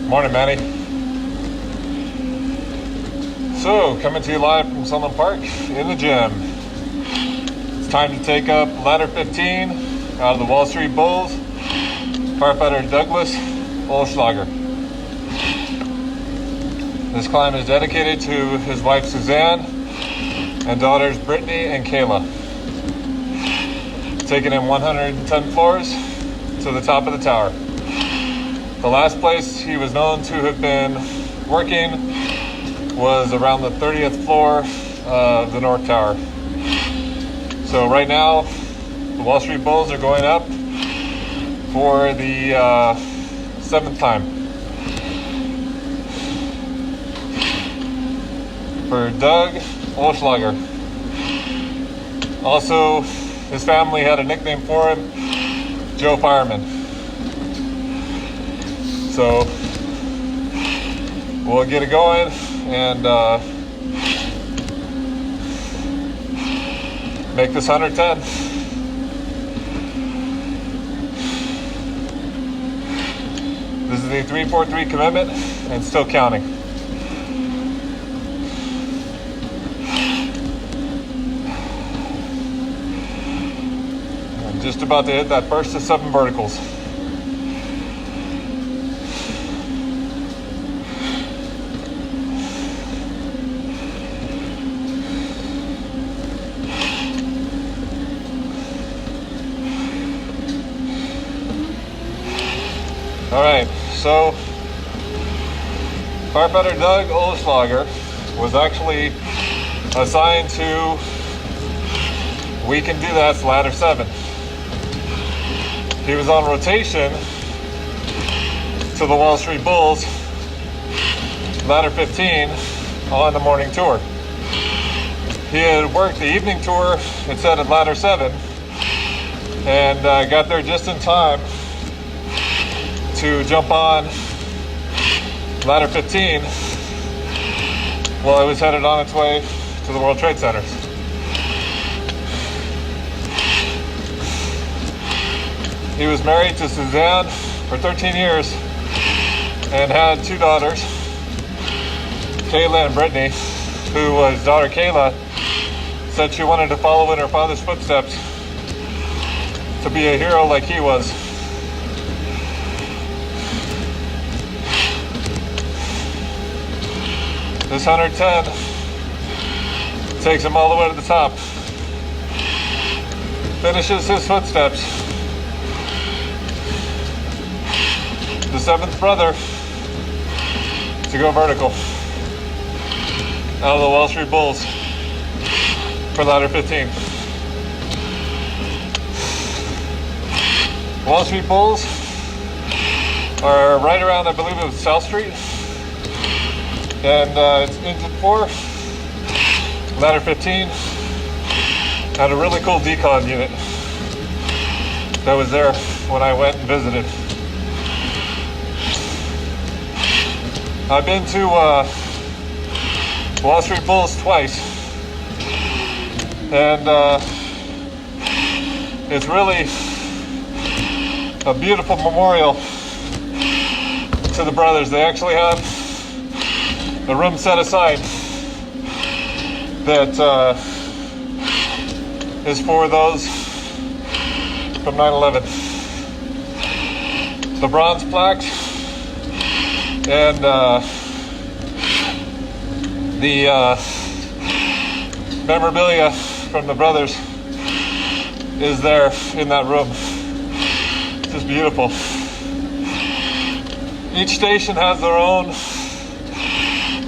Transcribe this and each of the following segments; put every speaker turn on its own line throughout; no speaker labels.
Morning, Manny. So, coming to you live from Sunland Park in the gym. It's time to take up ladder 15 out of the Wall Street Bulls, firefighter Douglas Oelschlager. This climb is dedicated to his wife Suzanne and daughters Brittany and Kayla. Taking him 110 floors to the top of the tower. The last place he was known to have been working was around the 30th floor of the North Tower. So right now, the Wall Street Bulls are going up for the 7th time. For Doug Oelschlager. Also, his family had a nickname for him, Joe Fireman. So we'll get it going and make this 110. This is the 343 commitment and still counting. I'm just about to hit that first of 7 verticals. All right, so firefighter Doug Oelschlager was actually assigned to We Can Do That's ladder 7. He was on rotation to the Wall Street Bulls ladder 15 on the morning tour. He had worked the evening tour instead of ladder 7 and got there just in time to jump on ladder 15 while it was headed on its way to the World Trade Center. He was married to Suzanne for 13 years and had 2 daughters, Kayla and Brittany, who his daughter Kayla said she wanted to follow in her father's footsteps to be a hero like he was. This 110 takes him all the way to the top. Finishes his footsteps. The 7th brother to go vertical out of the Wall Street Bulls for ladder 15. Wall Street Bulls are right around, I believe it was South Street. And it's engine 4, ladder 15, had a really cool Decon unit that was there when I went and visited. I've been to Wall Street Bulls twice, and it's really a beautiful memorial to the brothers. They actually have a room set aside that is for those from 9/11. The bronze plaque and the memorabilia from the brothers is there in that room. It's just beautiful. Each station has their own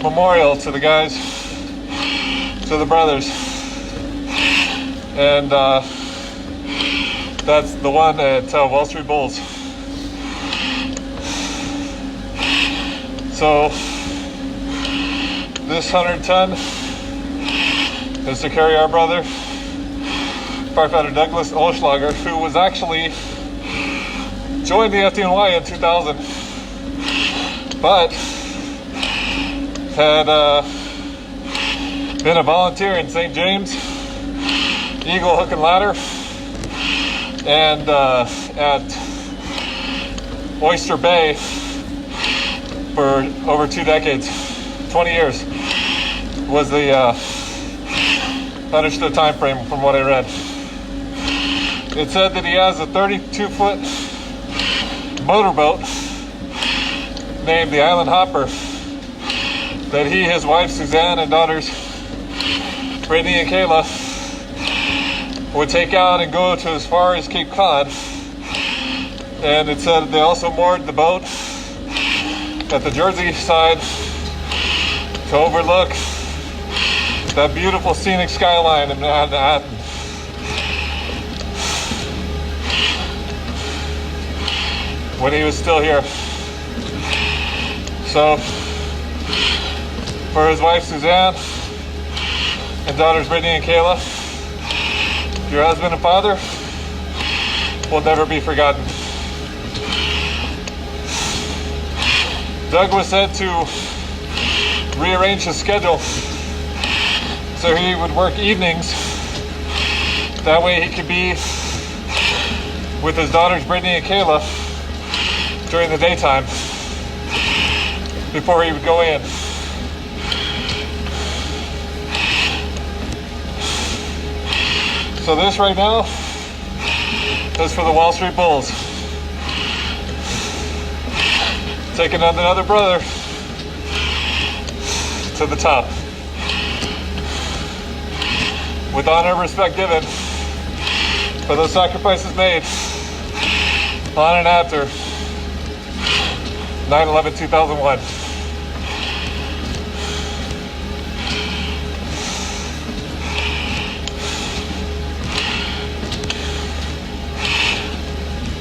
memorial to the guys, to the brothers, and that's the one at Wall Street Bulls. So this 110 is to carry our brother, firefighter Douglas Oelschlager, who was actually joined the FDNY in 2000, but had been a volunteer in St. James, Eagle Hook and Ladder, and at Oyster Bay for over 2 decades. 20 years was the understood time frame from what I read. It said that he has a 32-foot motorboat named the Island Hopper that he, his wife Suzanne, and daughters Brittany and Kayla would take out and go to as far as Cape Cod. And it said they also moored the boat at the Jersey side to overlook that beautiful scenic skyline in Manhattan. When he was still here. So, for his wife Suzanne and daughters Brittany and Kayla, your husband and father will never be forgotten. Doug was said to rearrange his schedule so he would work evenings. That way he could be with his daughters Brittany and Kayla during the daytime before he would go in. So this right now is for the Wall Street Bulls. Taking on another brother to the top. With honor and respect given for those sacrifices made on and after 9/11/2001.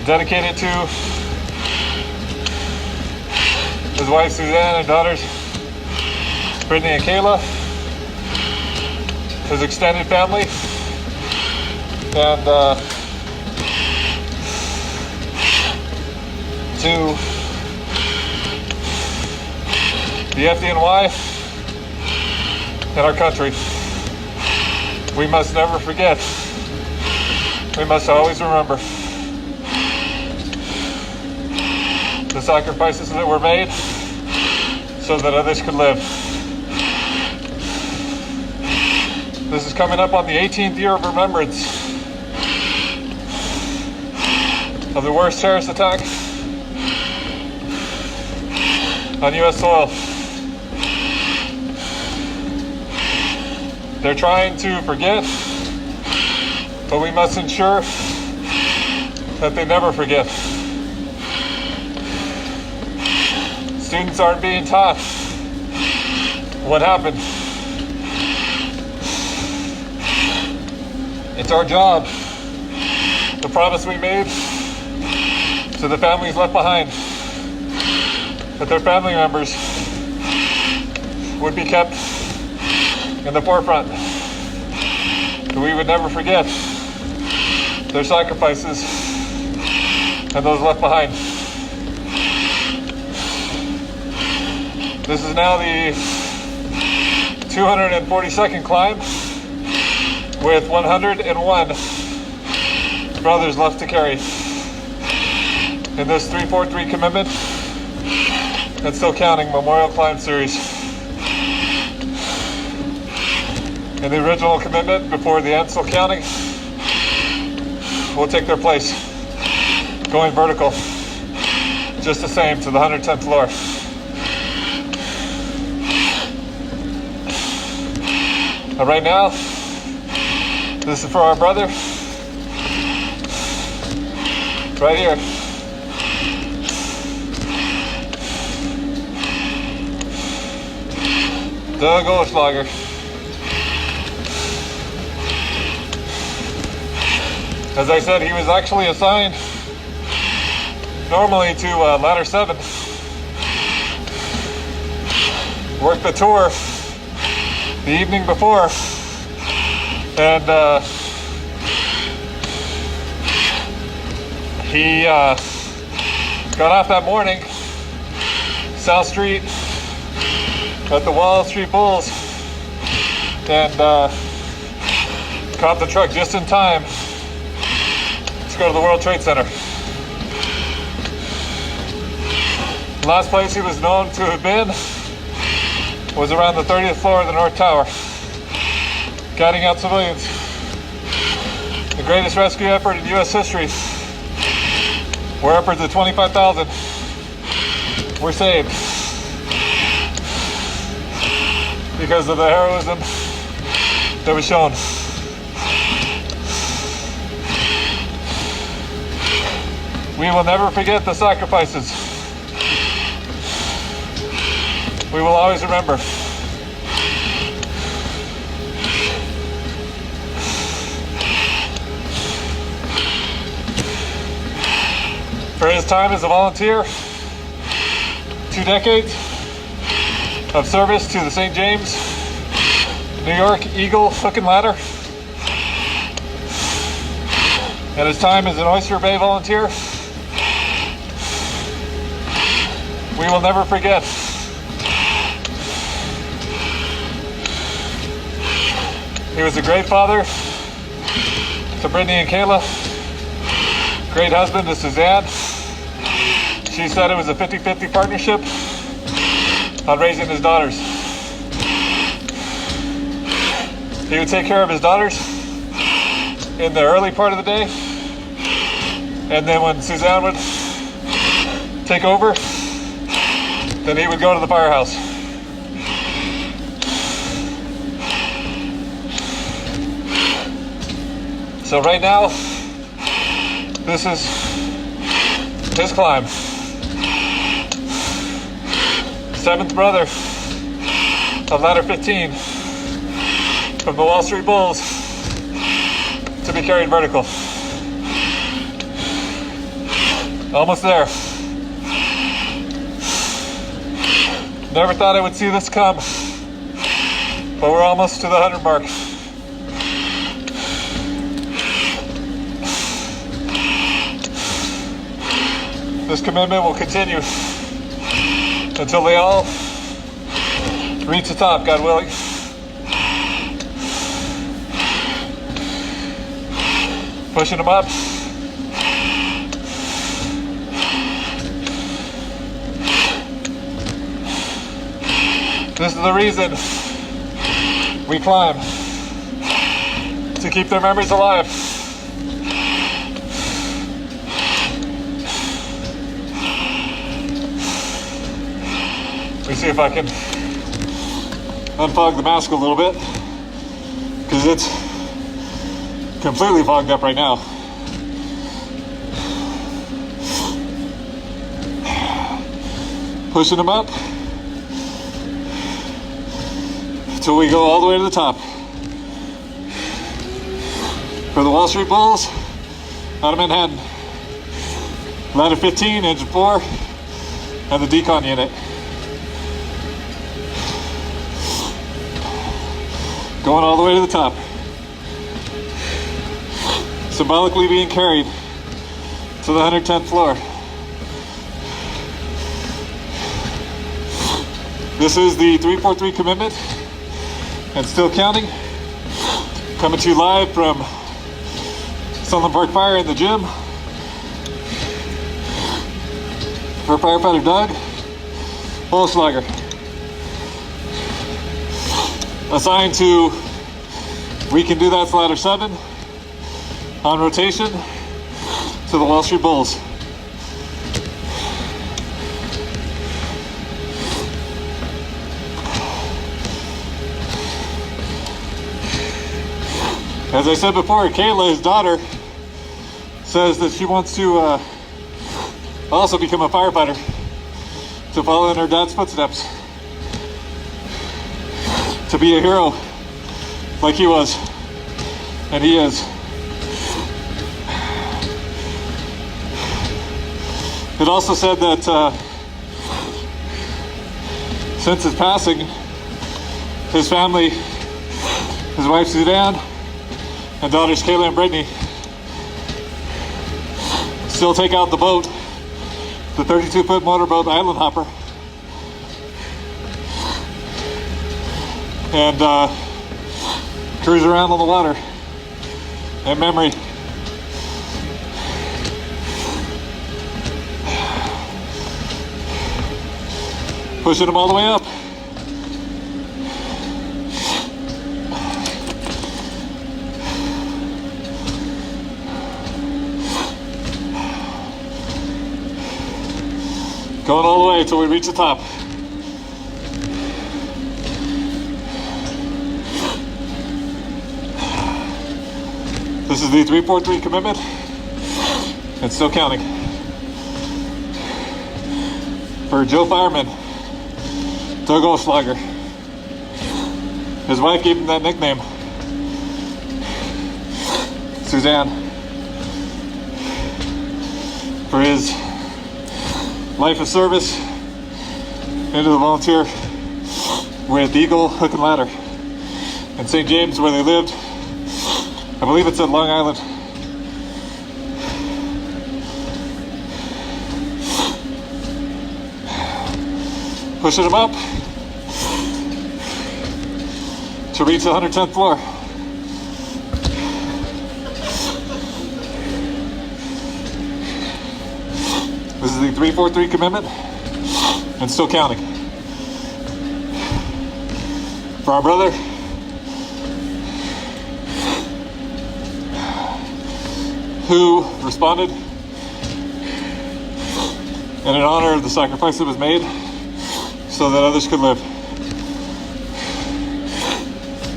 Dedicated to his wife Suzanne and daughters Brittany and Kayla, his extended family, and to the FDNY and our country. We must never forget. We must always remember the sacrifices that were made so that others could live. This is coming up on the 18th year of remembrance of the worst terrorist attack on U.S. soil. They're trying to forget, but we must ensure that they never forget. Students aren't being taught what happened. It's our job, the promise we made to the families left behind, that their family members would be kept in the forefront, that we would never forget their sacrifices and those left behind. This is now the 242nd climb with 101 brothers left to carry in this 343 commitment and still counting Memorial Climb Series. And the original commitment before the end still counting will take their place, going vertical, just the same to the 110th floor. But right now, this is for our brother, right here. Doug Oelschlager. As I said, he was actually assigned normally to Ladder 7. Worked the tour the evening before, and he got off that morning, South Street at the Wall Street Bulls, and caught the truck just in time to go to the World Trade Center. last place he was known to have been was around the 30th floor of the North Tower, guiding out civilians. The greatest rescue effort in U.S. history, where upwards of 25,000 were saved because of the heroism that was shown. We will never forget the sacrifices. We will always remember. For his time as a volunteer, 2 decades of service to the St. James, New York Eagle Hook and Ladder, and his time as an Oyster Bay volunteer, we will never forget. He was a great father to Brittany and Kayla, great husband to Suzanne. She said it was a 50-50 partnership on raising his daughters. He would take care of his daughters in the early part of the day, and then when Suzanne would take over, then he would go to the firehouse. So right now, this is his climb. 7th brother of ladder 15 from the Wall Street Bulls to be carried vertical. Almost there. Never thought I would see this come, but we're almost to the 100 mark. This commitment will continue until they all reach the top, God willing. Pushing them up. This is the reason we climb, to keep their memories alive. Let me see if I can unfog the mask a little bit, because it's completely fogged up right now. Pushing them up until we go all the way to the top. For the Wall Street Bulls, out of Manhattan, ladder 15, engine 4, and the Decon unit. Going all the way to the top. Symbolically being carried to the 110th floor. This is the 343 commitment, and still counting. Coming to you live from Sunland Park Fire in the gym. For firefighter Doug Oelschlager. Assigned to We Can Do That's ladder 7 on rotation to the Wall Street Bulls. As I said before, Kayla, his daughter, says that she wants to also become a firefighter, to follow in her dad's footsteps, to be a hero like he was, and he is. It also said that since his passing, his family, his wife Suzanne, and daughters Kayla and Brittany still take out the boat, the 32-foot motorboat Island Hopper, and cruise around on the water in memory. Pushing them all the way up. Going all the way until we reach the top. This is the 343 commitment, and still counting. For Joe Fireman, Doug Oelschlager. His wife gave him that nickname, Suzanne, for his life of service into the volunteer with Eagle Hook and Ladder in St. James, where they lived. I believe it's at Long Island. Pushing them up to reach the 110th floor. This is the 343 commitment, and still counting. For our brother, who responded, and in honor of the sacrifice that was made so that others could live.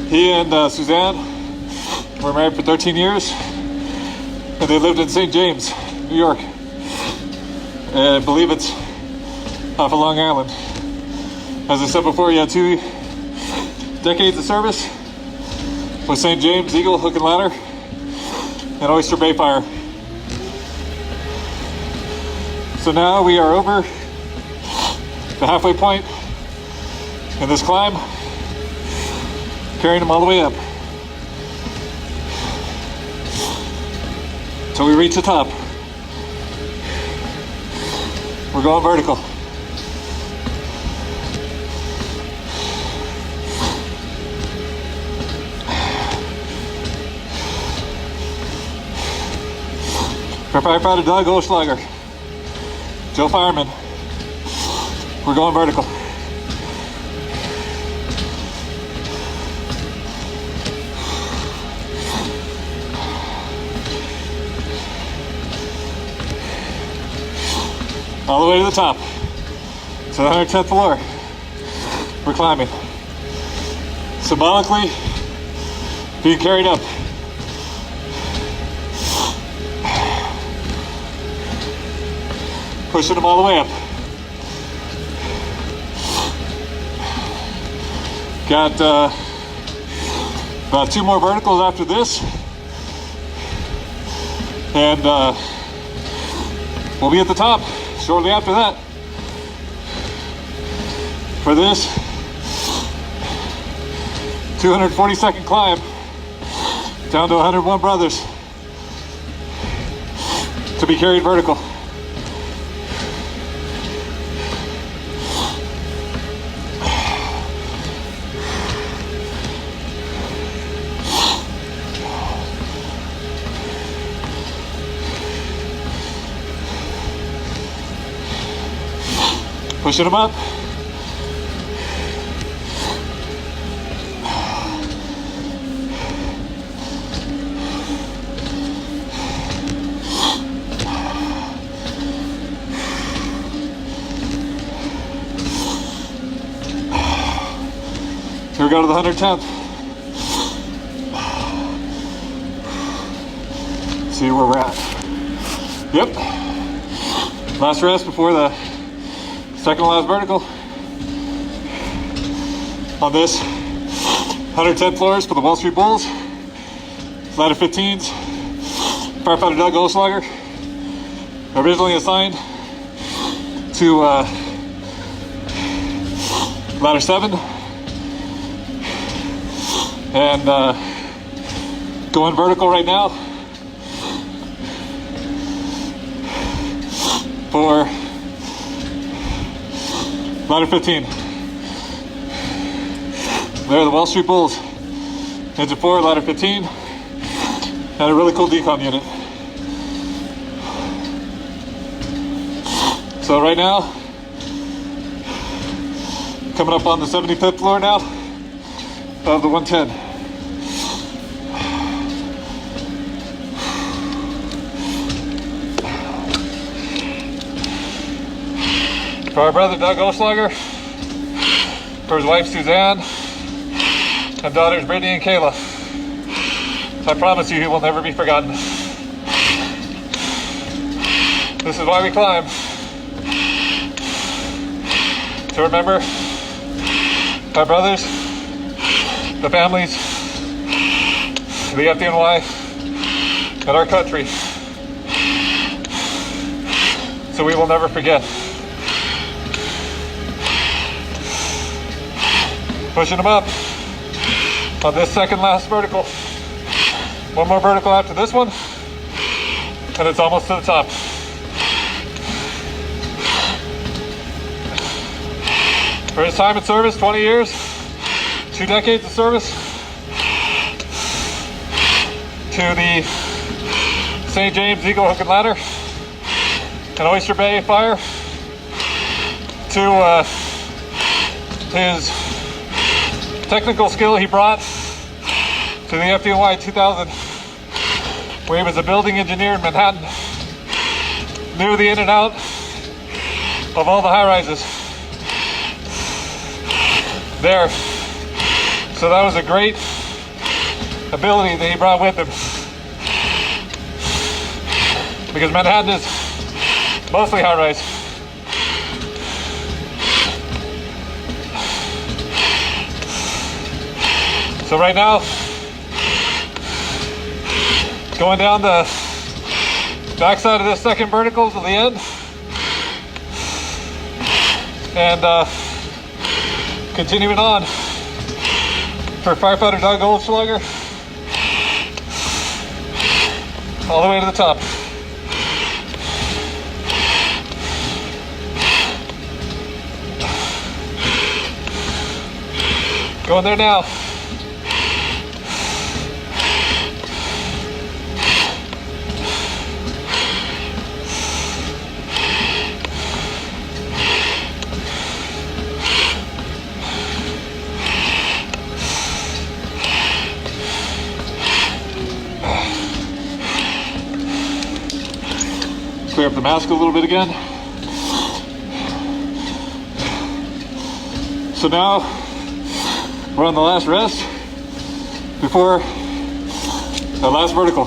He and Suzanne were married for 13 years, and they lived in St. James, New York. And I believe it's off of Long Island. As I said before, he had 2 decades of service with St. James, Eagle, Hook and Ladder, and Oyster Bay Fire. So now we are over the halfway point in this climb, carrying them all the way up till we reach the top. We're going vertical. For firefighter Doug Oelschlager, Joe Fireman, we're going vertical. All the way to the top, to the 110th floor. We're climbing. Symbolically being carried up. Pushing them all the way up. Got about 2 more verticals after this, and we'll be at the top shortly after that. For this 242nd climb down to 101 brothers to be carried vertical. Pushing them up. Here we go to the 110th. See where we're at. Yep. Last rest before the second to last vertical on this 110 floors for the Wall Street Bulls, ladder 15s. Firefighter Doug Oelschlager, originally assigned to ladder 7, and going vertical right now for ladder 15. They're the Wall Street Bulls. Engine 4, ladder 15. And a really cool decon unit. So right now, Coming up on the 75th floor now of the 110. For our brother Doug Oelschlager, for his wife Suzanne, and daughters Brittany and Kayla. I promise you he will never be forgotten. This is why we climb. To remember our brothers, the families, the FDNY, and our country. So we will never forget. Pushing them up on this second last vertical. One more vertical after this one, and it's almost to the top. For his time in service, 20 years, 2 decades of service, to the St. James Eagle Hook and Ladder and Oyster Bay Fire, to his technical skill he brought to the FDNY 2000, where he was a building engineer in Manhattan, knew the in and out of all the high rises there. So that was a great ability that he brought with him, because Manhattan is mostly high rise. So right now, going down the backside of this second vertical to the end, and continuing on for firefighter Doug Oelschlager all the way to the top. Going there now. Clear up the mask a little bit again. So now we're on the last rest before the last vertical.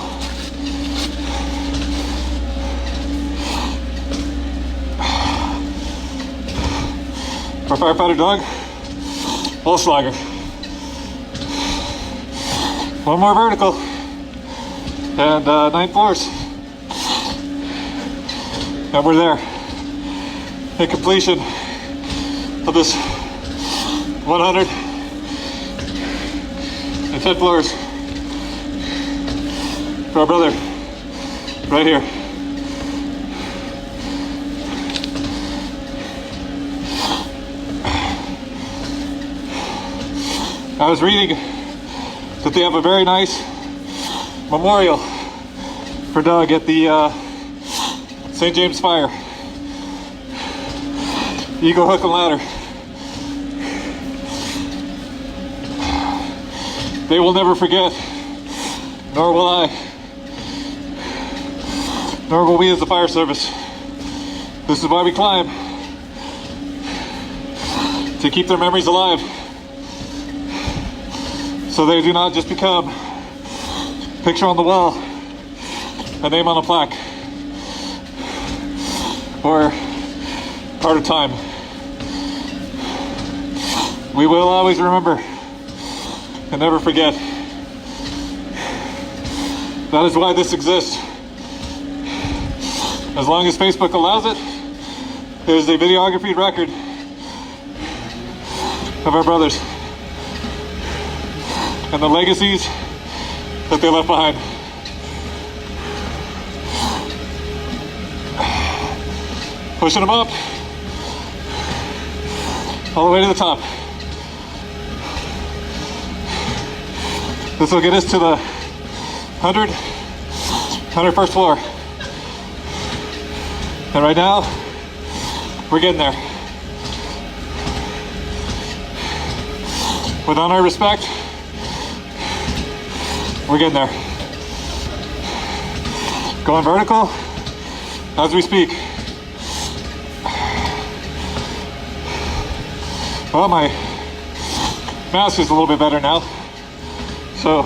For firefighter Doug Oelschlager. One more vertical and 9 floors. And we're there. In completion of this 110 floors for our brother right here. I was reading that they have a very nice memorial for Doug at the St. James Fire, Eagle Hook and Ladder. They will never forget, nor will I, nor will we as the fire service. This is why we climb, to keep their memories alive, so they do not just become a picture on the wall, a name on a plaque, or part of time. We will always remember and never forget. That is why this exists. As long as Facebook allows it, there's a videography record of our brothers and the legacies that they left behind. Pushing them up all the way to the top. This will get us to the 101st floor. And right now, we're getting there. With honor and respect, we're getting there. Going vertical as we speak. Well, my mask is a little bit better now. So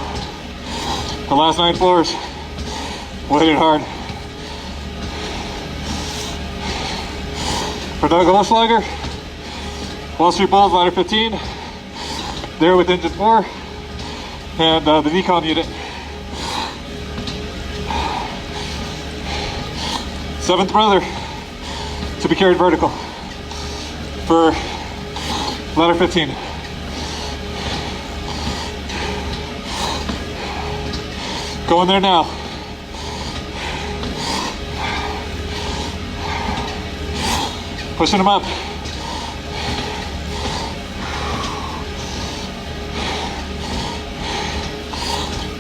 the last 9 floors, weighted hard. For Doug Oelschlager, Wall Street Bulls, ladder 15. There with engine 4 and the Decon unit. 7th brother to be carried vertical for ladder 15. Going there now. Pushing him up.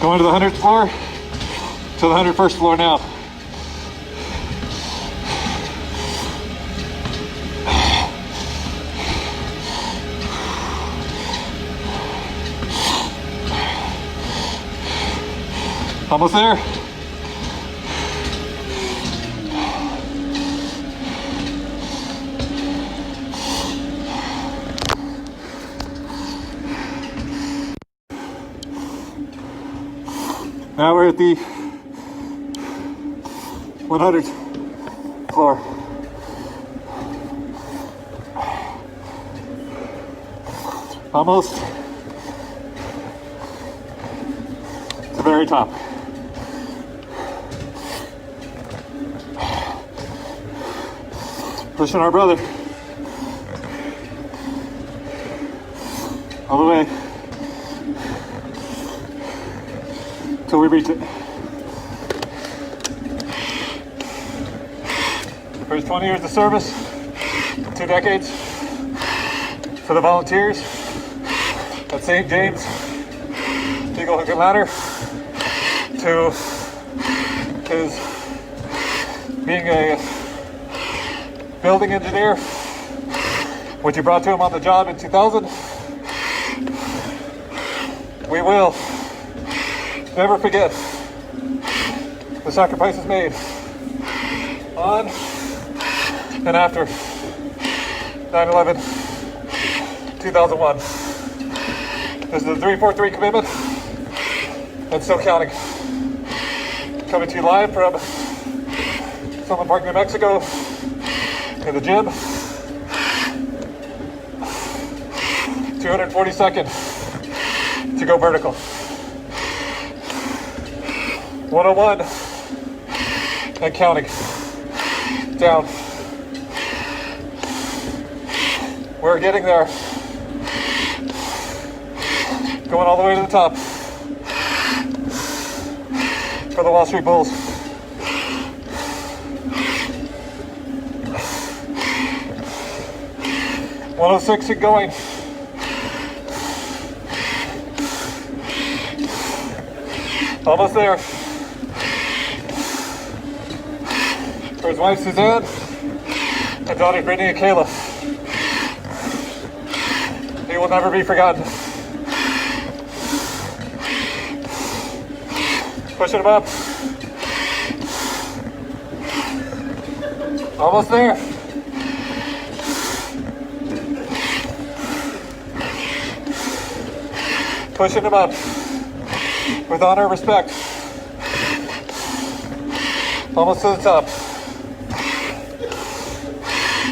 Going to the 100th floor, to the 101st floor now. Almost there. Now we're at the 100th floor. Almost to the very top. Pushing our brother all the way till we reach it. First 20 years of service, 2 decades for the volunteers at St. James, Eagle Hook and Ladder, to his being a building engineer, which you brought to him on the job in 2000. We will never forget the sacrifices made on and after 9/11/2001. This is the 343 commitment and still counting. Coming to you live from Summer Park, New Mexico, in the gym. 242nd to go vertical. 101 and counting. Down. We're getting there. Going all the way to the top for the Wall Street Bulls. .106 and going. Almost there. For his wife Suzanne and daughters Brittany and Kayla. He will never be forgotten. Pushing him up. Almost there. Pushing him up with honor and respect. Almost to the top.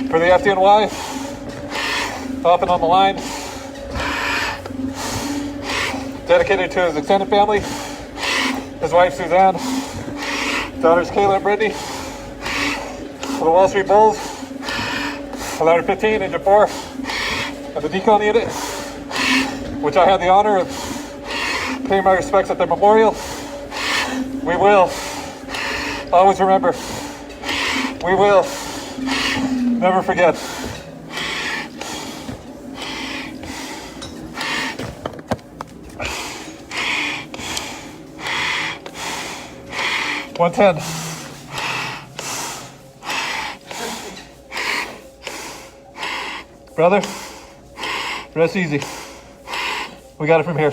For the FDNY, up and on the line. Dedicated to his extended family, his wife Suzanne, daughters Kayla and Brittany. For the Wall Street Bulls, ladder 15, engine 4, and the Decon unit, which I had the honor of paying my respects at their memorial. We will always remember. We will never forget. .110. Brother, rest easy. We got it from here.